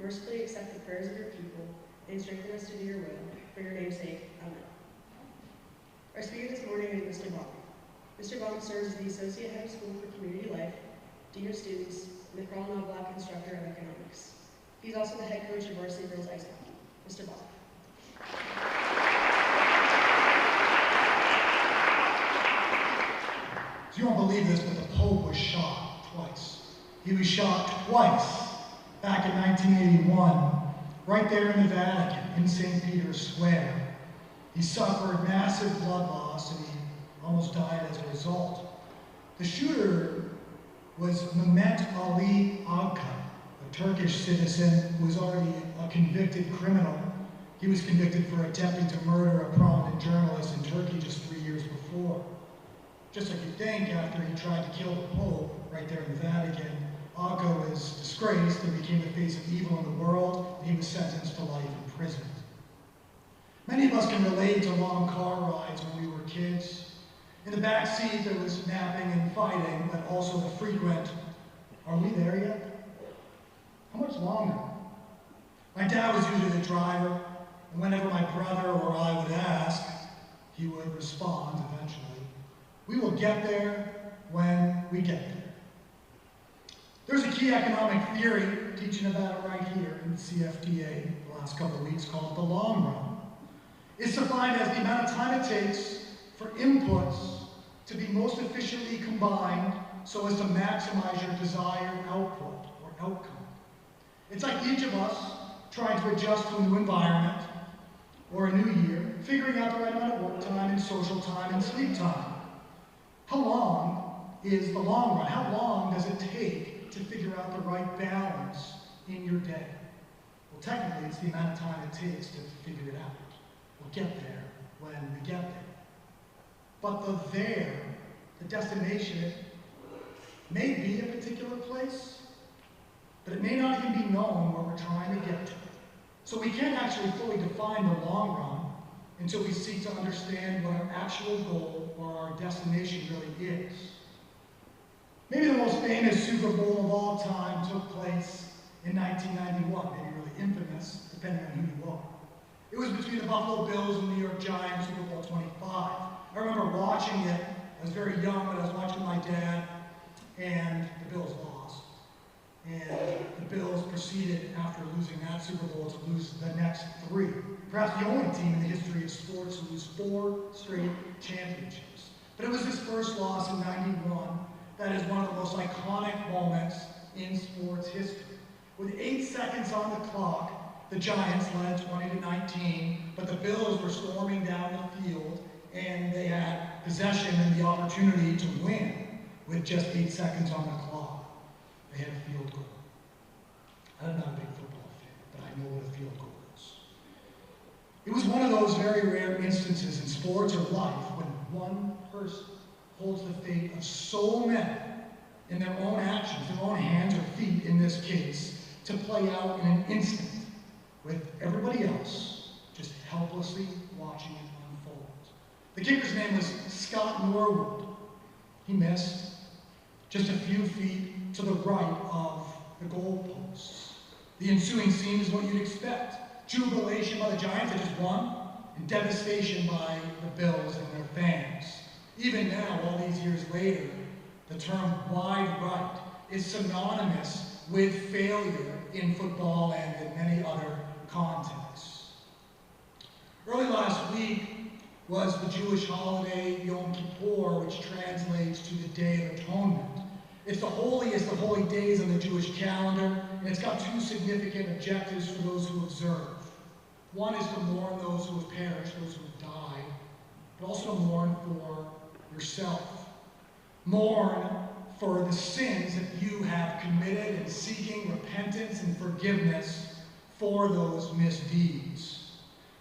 mercifully accept the prayers of your people, and strengthen us to do your will. For your name's sake, amen. Our speaker this morning is Mr. Baum. Mr. Baum serves as the Associate Head of School for Community Life, Dean of Students, and the Carl Knobloch Instructor of Economics. He's also the head coach of varsity girls ice hockey. Mr. Baum. You won't believe this, but the Pope was shot twice. He was shot twice back in 1981, right there in the Vatican, in St. Peter's Square. He suffered massive blood loss and he almost died as a result. The shooter was Mehmet Ali Agca, a Turkish citizen who was already a convicted criminal. He was convicted for attempting to murder a prominent journalist in Turkey just 3 years before. Just like you'd think, after he tried to kill the Pope right there in the Vatican, Agca was disgraced and became the face of evil in the world, and he was sentenced to life in prison. Many of us can relate to long car rides when we were kids. In the back seat, there was napping and fighting, but also the frequent, "Are we there yet? How much longer?" My dad was usually the driver, and whenever my brother or I would ask, he would respond eventually, "We will get there when we get there." There's a key economic theory, teaching about it right here in CFDA the last couple of weeks, called the long run. It's defined as the amount of time it takes for inputs to be most efficiently combined so as to maximize your desired output or outcome. It's like each of us trying to adjust to a new environment or a new year, figuring out the right amount of work time and social time and sleep time. How long is the long run? How long does it take to figure out the right balance in your day? Well, technically, it's the amount of time it takes to figure it out. We'll get there when we get there. But the destination, it may be a particular place, but it may not even be known where we're trying to get to. So we can't actually fully define the long run until we seek to understand what our actual goal or our destination really is. Maybe the most famous Super Bowl of all time took place in 1991, maybe really infamous, depending on who you are. It was between the Buffalo Bills and the New York Giants, Super Bowl 25. I remember watching it. I was very young, but I was watching with my dad, and the Bills lost. And the Bills proceeded, after losing that Super Bowl, to lose the next 3. Perhaps the only team in the history of sports to lose 4 straight championships. But it was his first loss in '91. That is one of the most iconic moments in sports history. With 8 seconds on the clock, the Giants led 20-19, but the Bills were storming down the field, and they had possession and the opportunity to win with just 8 seconds on the clock. They had a field goal. I'm not a big football fan, but I know what a field goal is. It was one of those very rare instances in sports or life when one person holds the fate of so many in their own actions, their own hands or feet in this case, to play out in an instant, with everybody else just helplessly watching it unfold. The kicker's name was Scott Norwood. He missed just a few feet to the right of the goalposts. The ensuing scene is what you'd expect. Jubilation by the Giants that just won, and devastation by the Bills and their fans. Even now, all these years later, the term wide right is synonymous with failure in football and in many other contexts. Early last week was the Jewish holiday Yom Kippur, which translates to the Day of Atonement. It's the holiest of holy days on the Jewish calendar, and it's got 2 significant objectives for those who observe. One is to mourn those who have perished, those who have died, but also to mourn for yourself. Mourn for the sins that you have committed and seeking repentance and forgiveness for those misdeeds.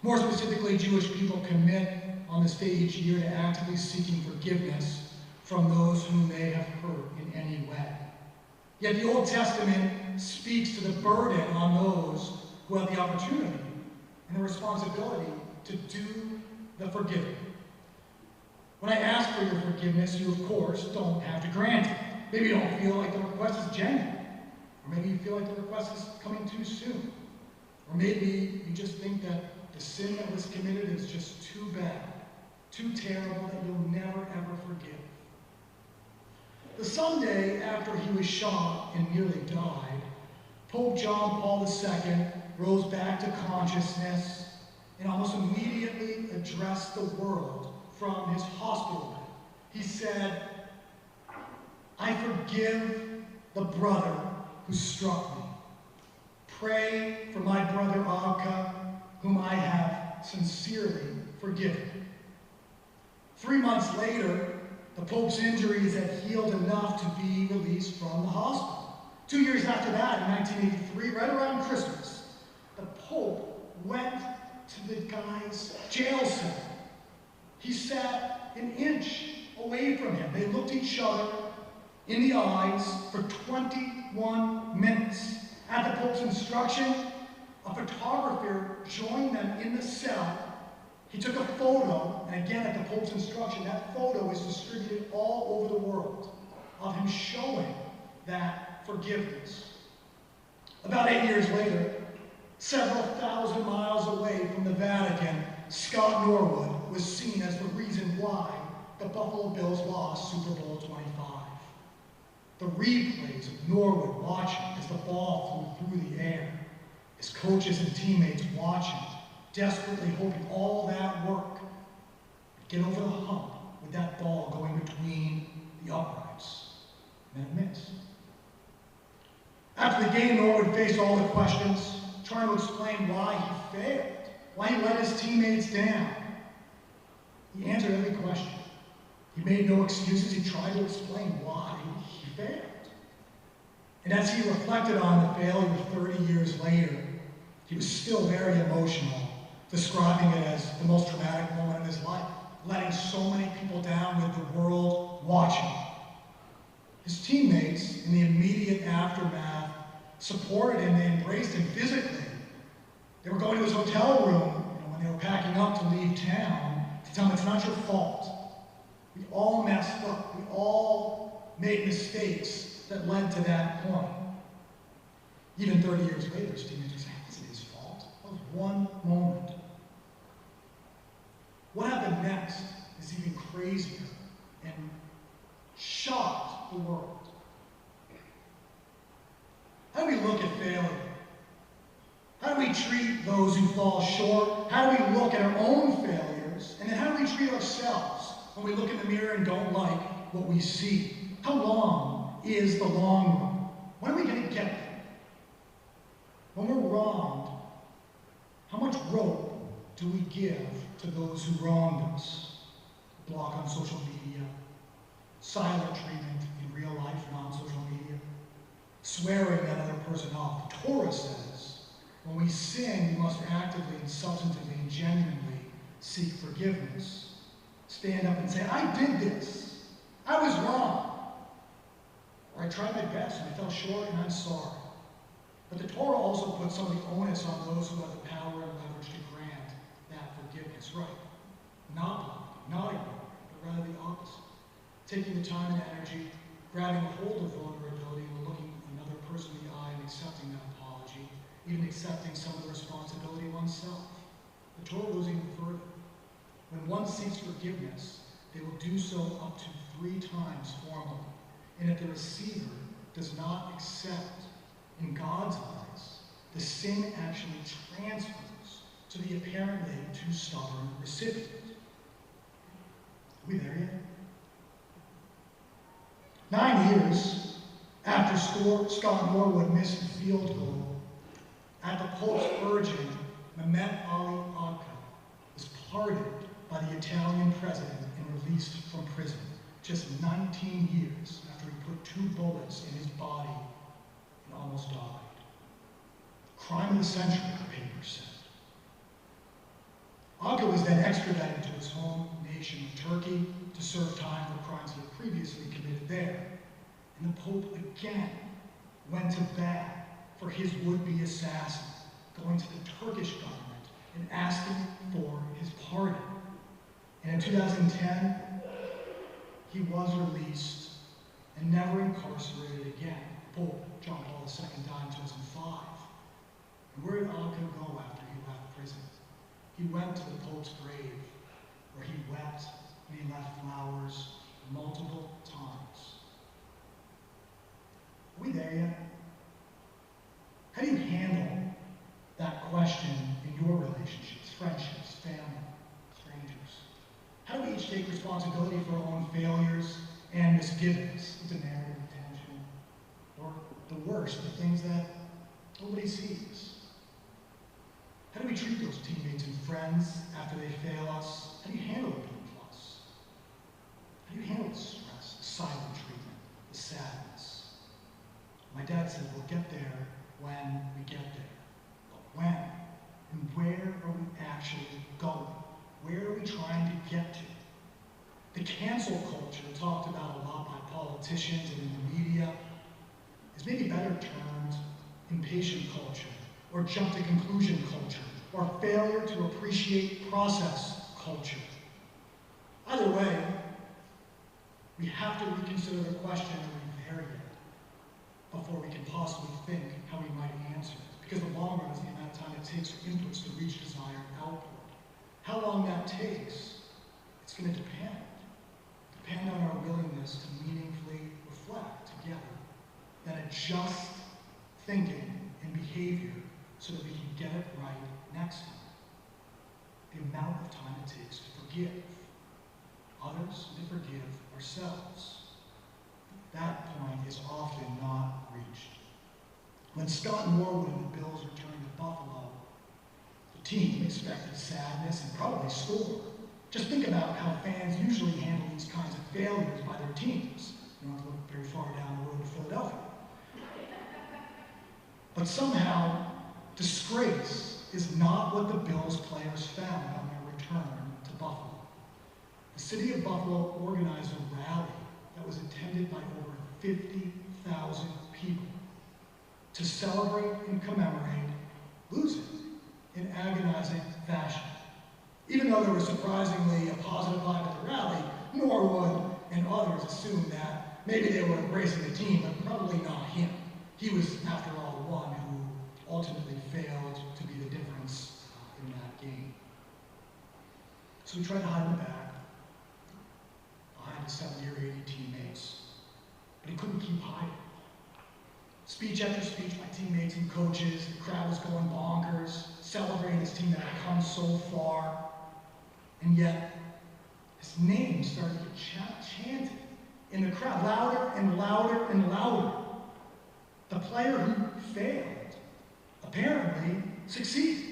More specifically, Jewish people commit on the stage each year to actively seeking forgiveness from those whom they have hurt in any way. Yet the Old Testament speaks to the burden on those who have the opportunity and the responsibility to do the forgiving. When I ask for your forgiveness, you of course don't have to grant it. Maybe you don't feel like the request is genuine. Or maybe you feel like the request is coming too soon. Or maybe you just think that the sin that was committed is just too bad, too terrible that you'll never ever forgive. The Sunday after he was shot and nearly died, Pope John Paul II rose back to consciousness and almost immediately addressed the world from his hospital bed. He said, "I forgive the brother who struck me. Pray for my brother Alka, whom I have sincerely forgiven." 3 months later, the Pope's injuries had healed enough to be released from the hospital. 2 years after that, in 1983, right around Christmas, the Pope went to the guy's jail cell. He sat an inch away from him. They looked each other in the eyes for 21 minutes. At the Pope's instruction, a photographer joined them in the cell. He took a photo, and again at the Pope's instruction, that photo is distributed all over the world of him showing that forgiveness. About 8 years later, several thousand miles away from the Vatican, Scott Norwood was seen as the reason why the Buffalo Bills lost Super Bowl 25. The replays of Norwood watching as the ball flew through the air, his coaches and teammates watching, desperately hoping all that work would get over the hump with that ball going between the uprights. And then it missed. After the game, Norwood faced all the questions, trying to explain why he failed, why he let his teammates down. He answered every question. He made no excuses. He tried to explain why he failed. And as he reflected on the failure 30 years later, he was still very emotional, describing it as the most traumatic moment in his life, letting so many people down with the world watching. His teammates, in the immediate aftermath, supported him and embraced him physically. They were going to his hotel room when they were packing up to leave town to tell him, "It's not your fault. We all messed up. We all made mistakes that led to that point." Even 30 years later, his teammates were saying, "It wasn't his fault. That was one moment." What happened next is even crazier and shocked the world. How do we look at failure? How do we treat those who fall short? How do we look at our own failures? And then how do we treat ourselves when we look in the mirror and don't like what we see? How long is the long run? When are we going to get there? When we're wronged, how much rope do we give to those who wronged us? Block on social media, silent treatment in real life, non-social media, swearing that other person off. The Torah says, when we sin, we must actively and substantively and genuinely seek forgiveness. Stand up and say, "I did this. I was wrong. Or I tried my best and I fell short and I'm sorry." But the Torah also puts some of the onus on those who have the power and leverage to grant that forgiveness. Right. Not blocking, not ignoring, but rather the opposite. Taking the time and energy, grabbing a hold of vulnerability and looking another person in the eye and accepting that apology, even accepting some of the responsibility oneself. The Torah goes even further. When one seeks forgiveness, they will do so up to 3 times formally. And if the receiver does not accept, in God's eyes, the sin actually transfers to the apparently too stubborn recipient. Are we there yet? 9 years after Scott Norwood missed the field goal, at the Pope's urging, Mehmet Ali Agca was pardoned by the Italian president and released from prison just 19 years after he put 2 bullets in his body and almost died. Crime of the century, the paper said. Agca was then extradited to his home nation of Turkey to serve time for crimes he had previously committed there. And the Pope again went to bat for his would-be assassin, going to the Turkish government and asking for his pardon. And in 2010, he was released and never incarcerated again. Pope John Paul II died in 2005. And where did Anka go after he left prison? He went to the Pope's grave, where he wept and he left flowers multiple times. Are we there yet? How do you handle that question in your relationships, friendships, family, strangers? How do we each take responsibility for our own failures and misgivings into narrative attention? Or the worst, the things that nobody sees? How do we treat those teammates and friends after they fail us? How do you handle the B+? How do you handle the stress, the silent treatment, the sadness? My dad said, we'll get there when we get there. But when? And where are we actually going? Where are we trying to get to? The cancel culture talked about a lot by politicians and in the media is maybe better termed impatient culture, or jump to conclusion culture, or failure to appreciate process culture. Either way, we have to reconsider the question, are we there yet, before we can possibly think how we might answer it. Because the long run is the amount of time it takes for inputs to reach desired output. How long that takes, it's going to depend on our willingness to meaningfully reflect together, then adjust thinking and behavior so that we can get it right next time. The amount of time it takes to forgive others and to forgive ourselves. That point is often not reached. When Scott Norwood and the Bills returned to Buffalo, the team expected sadness and probably score. Just think about how fans usually handle these kinds of failures by their teams. You don't have to look very far down the road to Philadelphia. But somehow, disgrace is not what the Bills players found on their return to Buffalo. The city of Buffalo organized a rally that was attended by over 50,000 people to celebrate and commemorate losing in agonizing fashion. Even though there was surprisingly a positive vibe at the rally, Norwood and others assumed that maybe they were embracing the team, but probably not him. He was, after all, the one who ultimately failed to be the difference in that game. So we tried to hide him back behind his 70 or 80 teammates, but he couldn't keep hiding. Speech after speech by teammates and coaches, the crowd was going bonkers, celebrating this team that had come so far, and yet his name started to get chanted in the crowd, louder and louder and louder. The player who failed apparently succeeded.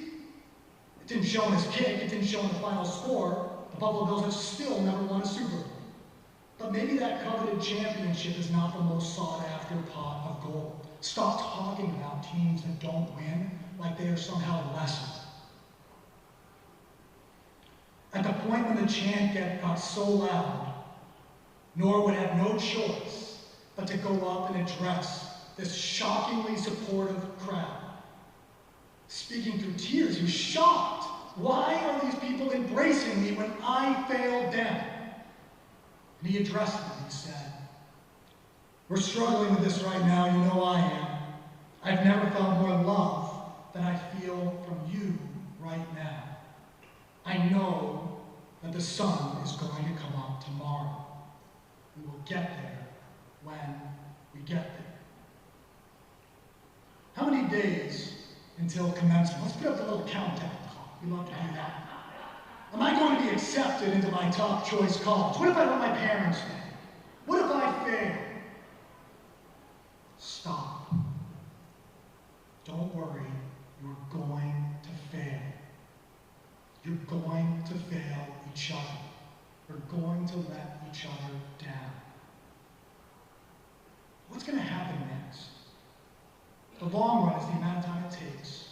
It didn't show in his kick, it didn't show in the final score. The Buffalo Bills have still never won a Super Bowl. But maybe that coveted championship is not the most sought-after pot of gold. Stop talking about teams that don't win like they are somehow lesser. At the point when the chant got so loud, Norwood had no choice but to go up and address this shockingly supportive crowd. Speaking through tears, he was shocked. Why are these people embracing me when I failed them? And he addressed them. He said, "We're struggling with this right now. You know I am. I've never felt more love than I feel from you right now. I know that the sun is going to come up tomorrow. We will get there when we get there." How many days until commencement? Let's put up the little countdown clock. We love to do that. Am I going to be accepted into my top choice college? What if I let my parents fail? What if I fail? Stop. Don't worry. You're going to fail. You're going to fail each other. You're going to let each other down. What's going to happen next? The long run is the amount of time it takes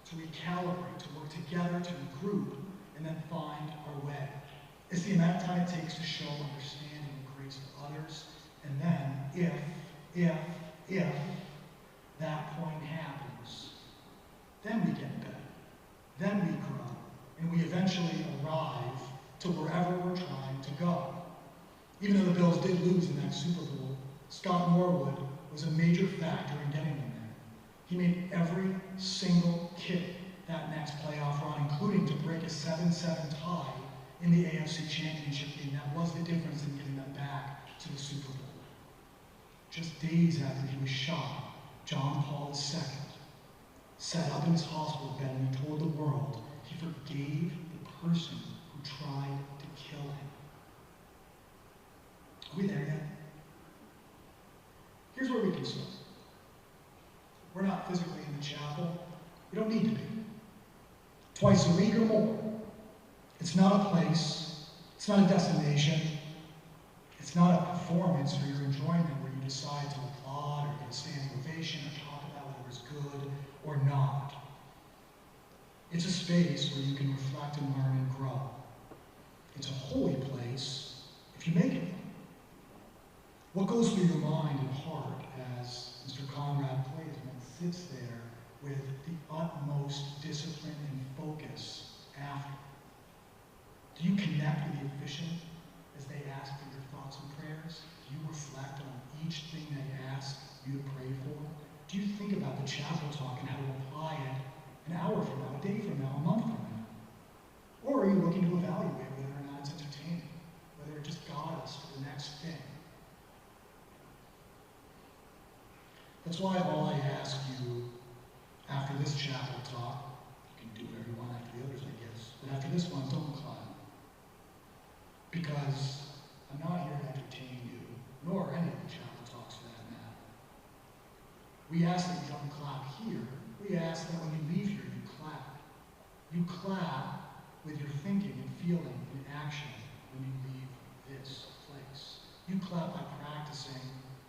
to recalibrate, to work together, to regroup, and then find our way. It's the amount of time it takes to show understanding and grace to others, and then if that point happens, then we get better, then we grow, and we eventually arrive to wherever we're trying to go. Even though the Bills did lose in that Super Bowl, Scott Norwood was a major factor in getting them there. He made every single kick that next playoff run, including to break a 7-7 tie in the AFC Championship game. That was the difference in getting them back to the Super Bowl. Just days after he was shot, John Paul II sat up in his hospital bed and he told the world he forgave the person who tried to kill him. Are we there yet? Here's where we can start. We're not physically in the chapel. We don't need to be. Twice a week or more. It's not a place. It's not a destination. It's not a performance for your enjoyment where you decide to applaud or get a standing ovation or talk about whether it's good or not. It's a space where you can reflect and learn and grow. It's a holy place if you make it one. What goes through your mind and heart as Mr. Conrad plays and sits there with the utmost discipline and focus after? Do you connect with the officiant as they ask for your thoughts and prayers? Do you reflect on each thing they ask you to pray for? Do you think about the chapel talk and how to apply it an hour from now, a day from now, a month from now? Or are you looking to evaluate whether or not it's entertaining, whether it just got us to the next thing? That's why all I ask you after this chapel talk, you can do whatever you want after the others, I guess, but after this one, don't clap. Because I'm not here to entertain you, nor any of the chapel talks for that matter. We ask that you don't clap here. We ask that when you leave here, you clap. You clap with your thinking and feeling and action when you leave this place. You clap by practicing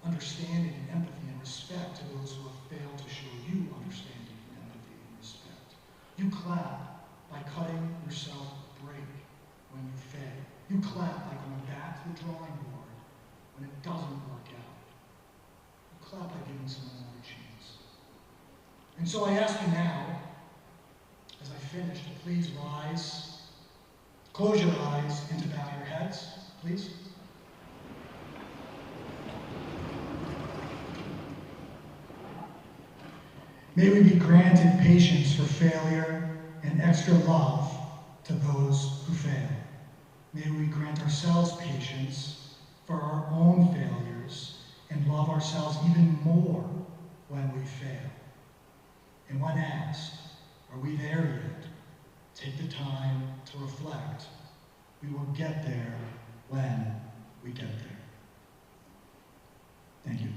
understanding and empathy and respect to those who have failed to show you understanding and empathy and respect. You clap by cutting yourself a break when you fail. You clap by going back to the drawing board when it doesn't work out. You clap by giving someone another chance. And so I ask you now, as I finish, to please rise, close your eyes, and to bow your heads, please. May we be granted patience for failure and extra love to those who fail. May we grant ourselves patience for our own failures and love ourselves even more when we fail. And when asked, are we there yet? Take the time to reflect. We will get there when we get there. Thank you.